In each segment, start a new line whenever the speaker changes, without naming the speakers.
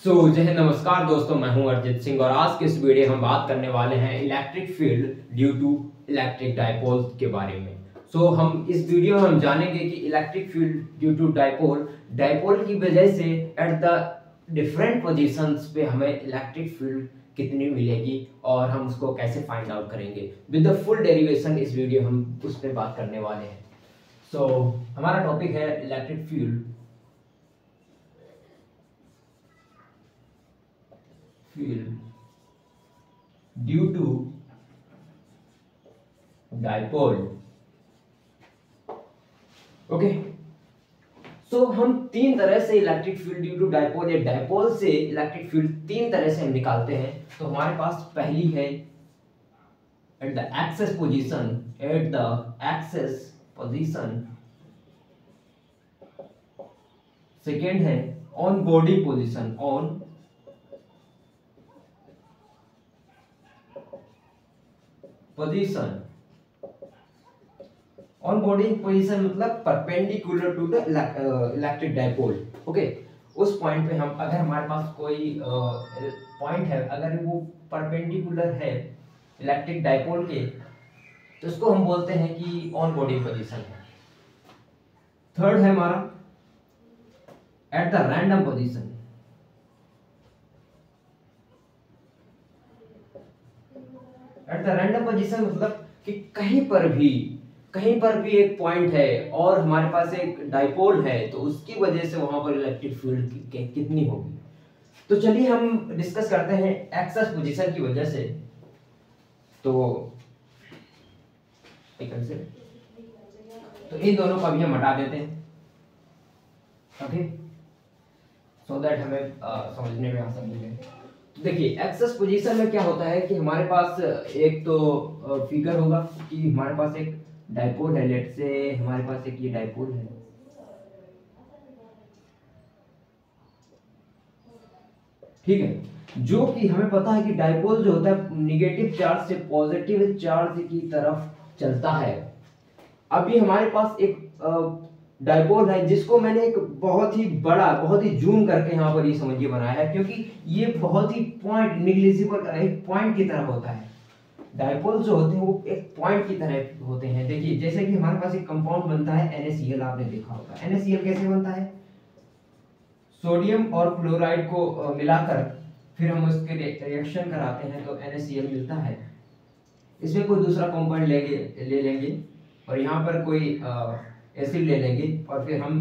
जय हिंद, नमस्कार दोस्तों, मैं हूं अरिजीत सिंह और आज के इस वीडियो हम बात करने वाले हैं electric field due to electric dipole के बारे में। हम इस वीडियो में हम जानेंगे कि electric field due to dipole dipole की वजह से एट द डिफरेंट पोजीशंस पे हमें इलेक्ट्रिक फील्ड कितनी मिलेगी और हम उसको कैसे फाइंड आउट करेंगे विद द फुल डेरिवेशन। इस वीडियो हम उस पर बात करने वाले हैं। हमारा टॉपिक है electric field due to dipole. Okay, हम तीन तरह से electric field due to dipole या डायपोल से इलेक्ट्रिक फील्ड तीन तरह से हम निकालते हैं। तो हमारे पास पहली है at the axis position, second है on body position, on body position मतलब perpendicular to the electric dipole. Okay, उस पॉइंट पे हम अगर हमारे पास कोई पॉइंट है, अगर वो परपेंडिकुलर है इलेक्ट्रिक डायपोल के, तो उसको हम बोलते हैं कि ऑन बॉडी पोजीशन है। थर्ड है हमारा at the random position, at the random position मतलब कि कहीं पर भी एक पॉइंट है और हमारे पास एक डायपोल है, तो उसकी वजह से वहां पर इलेक्ट्रिक फील्ड कितनी होगी। तो चलिए हम डिस्कस करते हैं एक्सेस पोजीशन की वजह से। तो इन दोनों को अभी हम हटा देते हैं, ओके, सो दैट हमें समझने में आसानी है। देखिए, एक्सेस पोजीशन में क्या होता है कि हमारे पास एक तो फिगर होगा कि हमारे पास एक डायपोल है। लेट से हमारे पास एक ये डायपोल है, ठीक है, जो कि हमें पता है कि डायपोल जो होता है निगेटिव चार्ज से पॉजिटिव चार्ज की तरफ चलता है। अभी हमारे पास एक डायपोल है जिसको मैंने एक बहुत ही बड़ा, बहुत ही जूम करके यहाँ पर ये समझिए बनाया है, क्योंकि ये बहुत ही पॉइंट निग्लिजिबल एक पॉइंट की तरह होता है। डायपोल जो होते हैं वो एक पॉइंट की तरह होते हैं। देखिए, जैसे कि हमारे पास एक कंपाउंड बनता है NaCl, आपने देखा होगा। NaCl कैसे बनता है? सोडियम और क्लोराइड को मिलाकर फिर हम उसके रिएक्शन कराते हैं तो NaCl मिलता है। इसमें कोई दूसरा कंपाउंड ले लेंगे और यहाँ पर कोई एसिड ले लेंगे और फिर हम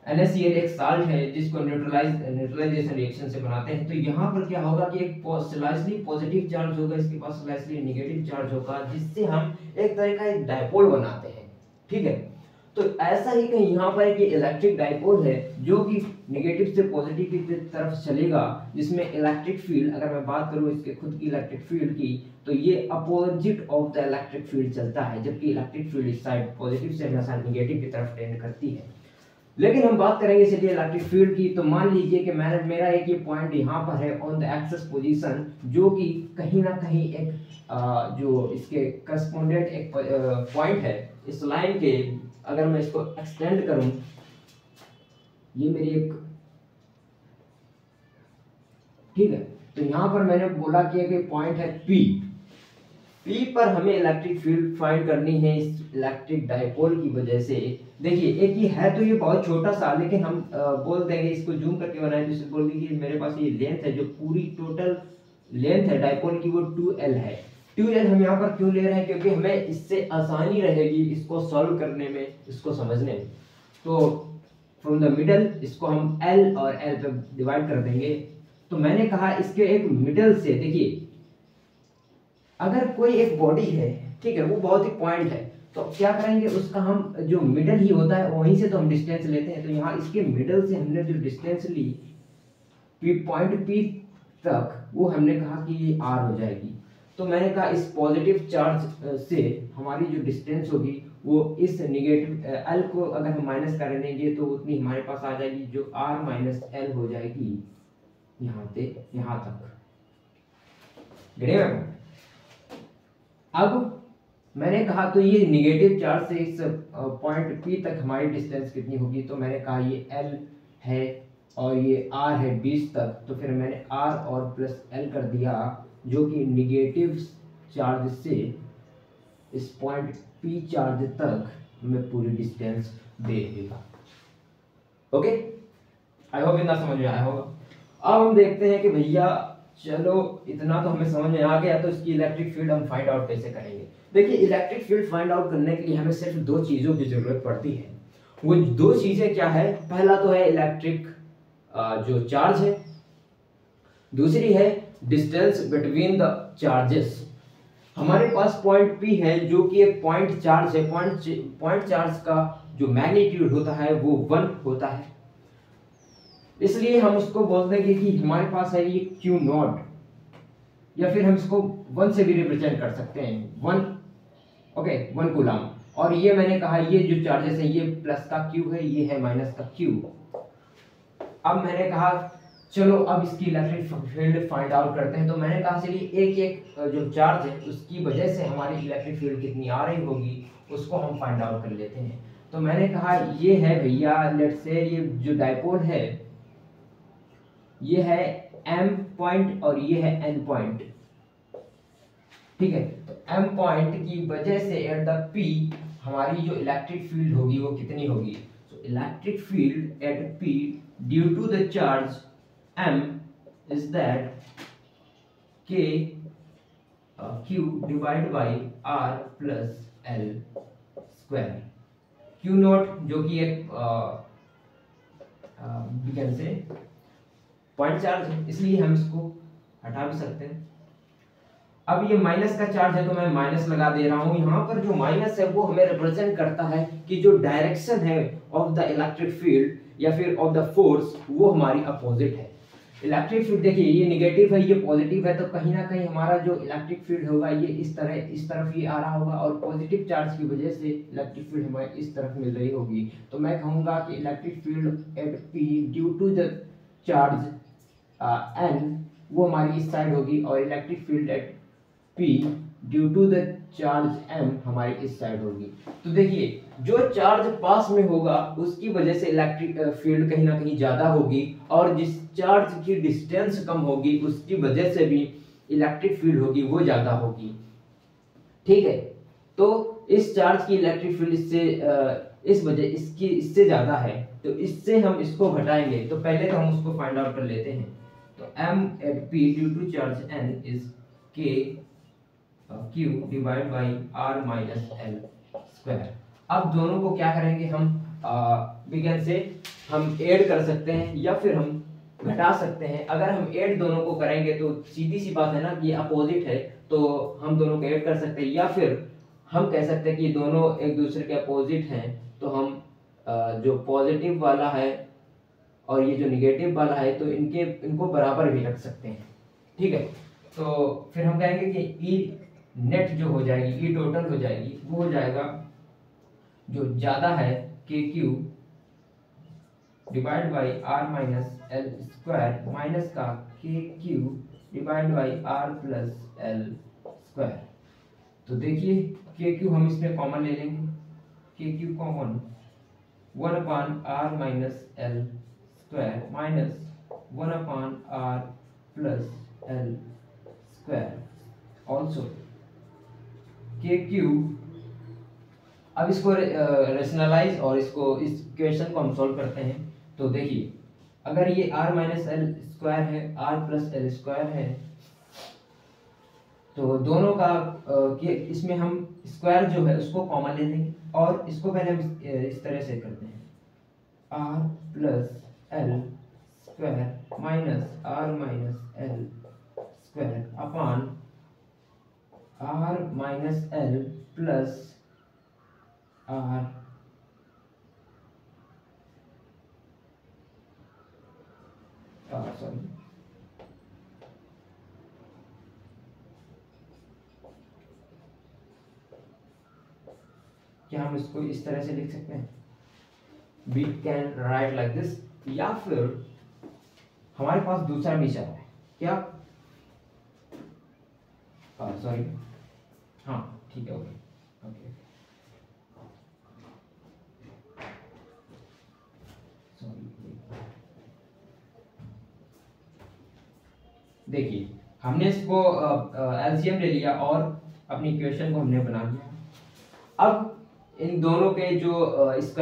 NaCl एक साल्ट है जिसको न्यूट्रलाइजेशन रिएक्शन से बनाते हैं। तो यहाँ पर क्या होगा कि एक स्लाइसली पॉजिटिव चार्ज होगा, इसके पास स्लाइसली नेगेटिव चार्ज होगा, जिससे हम एक तरह का एक डायपोल बनाते हैं, ठीक है। तो ऐसा ही कहीं यहाँ पर एक इलेक्ट्रिक डायपोल है जो कि नेगेटिव से पॉजिटिव की तरफ चलेगा, जिसमें इलेक्ट्रिक फील्ड, अगर मैं बात करूँ इसके खुद की इलेक्ट्रिक फील्ड की, तो ये opposite of the electric field चलता है, जबकि इलेक्ट्रिक फील्ड इस साइड पॉजिटिव से हमेशा नेगेटिव की तरफ टेंड करती है। लेकिन हम बात करेंगे चलिए इलेक्ट्रिक फील्ड की। तो मान लीजिए कि मेरा एक ये पॉइंट यहाँ पर है ऑन द एक्सेस पोजीशन, जो कि कहीं ना कहीं एक जो इसके करस्पोंडेंट एक पॉइंट है इस लाइन के। अगर मैं इसको एक्सटेंड करूं, ये मेरी एक, ठीक है, तो यहां पर मैंने बोला कि एक पॉइंट है P पर हमें इलेक्ट्रिक फील्ड फाइंड करनी है इस इलेक्ट्रिक डायपोल की वजह से। देखिए, एक ये है तो ये बहुत छोटा सा, लेकिन हम बोल देंगे, इसको जूम करके बनाए तो इसे बोल देंगे मेरे पास ये लेंथ है, जो पूरी टोटल लेंथ है डायपोल की वो 2L है। 2L हम यहाँ पर क्यों ले रहे हैं? क्योंकि हमें इससे आसानी रहेगी इसको सॉल्व करने में, इसको समझने में। तो फ्रॉम द मिडल इसको हम L और L पे डिवाइड कर देंगे। तो मैंने कहा इसके एक मिडल से, देखिए अगर कोई एक बॉडी है, ठीक है, वो बहुत ही पॉइंट है, तो क्या करेंगे, उसका हम जो मिडल ही होता है वहीं से तो हम डिस्टेंस लेते हैं। तो यहाँ इसके मिडल से हमने जो डिस्टेंस ली पॉइंट P तक, वो हमने कहा कि ये R हो जाएगी। तो मैंने कहा इस पॉजिटिव चार्ज से हमारी जो डिस्टेंस होगी वो इस नेगेटिव L को अगर हम माइनस कर देंगे तो उतनी हमारे पास आ जाएगी, जो R माइनस L हो जाएगी यहाँ से यहाँ तक। अब मैंने कहा तो ये निगेटिव चार्ज से इस पॉइंट P तक हमारी डिस्टेंस कितनी होगी? तो मैंने कहा ये L है और ये R है 20 तक, तो फिर मैंने R और प्लस L कर दिया, जो कि निगेटिव चार्ज से इस पॉइंट P चार्ज तक हमें पूरी डिस्टेंस दे देगा। ओके, आई होप इतना समझ में आया होगा। अब हम देखते हैं कि भैया चलो इतना तो हमें समझ में आ गया, तो इसकी इलेक्ट्रिक फील्ड हम फाइंड आउट कैसे करेंगे। देखिए, इलेक्ट्रिक फील्ड फाइंड आउट करने के लिए हमें सिर्फ दो चीज़ों की ज़रूरत पड़ती है। वो दो चीज़ें क्या है, पहला तो है इलेक्ट्रिक जो चार्ज है, दूसरी है डिस्टेंस बिटवीन द चार्जेस। हमारे पास पॉइंट P है जो कि एक पॉइंट चार्ज है। पॉइंट चार्ज का जो मैग्नीट्यूड होता है वो 1 होता है, इसलिए हम उसको बोल देंगे कि हमारे पास है ये Q नॉट, या फिर हम इसको 1 से भी रिप्रेजेंट कर सकते हैं, 1, ओके, 1 कूलम। और ये मैंने कहा ये जो चार्जेस है ये प्लस का Q है, ये है माइनस का Q। अब मैंने कहा चलो अब इसकी इलेक्ट्रिक फील्ड फाइंड आउट करते हैं। तो मैंने कहा चलिए एक एक जो चार्ज है उसकी वजह से हमारी इलेक्ट्रिक फील्ड कितनी आ रही होगी उसको हम फाइंड आउट कर लेते हैं। तो मैंने कहा ये है भैया, लेट्स से ये जो डाइपोल है ये है M पॉइंट और ये है N पॉइंट, ठीक है। तो M पॉइंट की वजह से एट द P हमारी जो इलेक्ट्रिक फील्ड होगी वो कितनी होगी। तो electric field at P due to the charge M is that K Q divided by R plus L square। Q not जो कि एक कैन से पॉइंट चार्ज है, इसलिए हम इसको हटा भी सकते हैं। अब ये माइनस का चार्ज है तो मैं माइनस लगा दे रहा हूं। यहाँ पर जो माइनस है वो हमें रिप्रेजेंट करता है कि जो डायरेक्शन है ऑफ द इलेक्ट्रिक फील्ड या फिर ऑफ द फोर्स वो हमारी अपोजिट है। इलेक्ट्रिक फील्ड देखिए ये निगेटिव है ये पॉजिटिव है, तो कहीं ना कहीं हमारा जो इलेक्ट्रिक फील्ड होगा ये इस तरफ ये आ रहा होगा, और पॉजिटिव चार्ज की वजह से इलेक्ट्रिक फील्ड हमें इस तरफ मिल रही होगी। तो मैं कहूँगा कि electric field at P due to the charge N वो हमारी इस साइड होगी, और electric field at P due to the charge M हमारी इस साइड होगी। तो देखिए जो चार्ज पास में होगा उसकी वजह से इलेक्ट्रिक फील्ड कहीं ना कहीं ज्यादा होगी, और जिस चार्ज की डिस्टेंस कम होगी उसकी वजह से भी इलेक्ट्रिक फील्ड होगी वो ज्यादा होगी, ठीक है। तो इस चार्ज की इलेक्ट्रिक फील्ड इससे ज्यादा है, तो इससे हम इसको घटाएंगे। तो पहले तो हम उसको फाइंड आउट कर लेते हैं। तो M at P due to charge N is K Q divide by R minus L square. अब दोनों को क्या करेंगे हम विज्ञान से हम ऐड कर सकते हैं या फिर हम घटा सकते हैं। अगर हम ऐड दोनों को करेंगे तो सीधी सी बात है ना कि ये अपोजिट है, तो हम दोनों को ऐड कर सकते हैं, या फिर हम कह सकते हैं कि ये दोनों एक दूसरे के अपोजिट हैं, तो हम जो पॉजिटिव वाला है और ये जो निगेटिव वाला है तो इनको बराबर भी रख सकते हैं, ठीक है। तो फिर हम कहेंगे कि ई नेट जो हो जाएगी, ई टोटल हो जाएगी, वो हो जाएगा जो ज्यादा है K Q divide by R minus L square minus का K Q divide by R plus L square. तो देखिए के क्यू हम इसमें कॉमन ले लेंगे, K Q common 1 upon R minus L square minus 1 upon R plus L square also K Q. अब इसको रेशनलाइज और इसको इस इक्वेशन को हम सॉल्व करते हैं। तो देखिए अगर ये r माइनस एल स्क्वायर है, r प्लस एल स्क्वायर है, तो दोनों का इसमें हम स्क्वायर जो है उसको कॉमन ले लेंगे, और इसको पहले हम इस तरह से करते हैं r plus L square minus r minus L square upon r minus L plus r sorry क्या हम इसको इस तरह से लिख सकते हैं, we can write like this, या फिर हमारे पास दूसरा विचार है क्या, सॉरी हाँ ठीक है, ओके ओके सॉरी देखिए हमने इसको एलसीएम ले लिया और अपनी इक्वेशन को हमने बना लिया। अब इन दोनों के जो स्क्वायर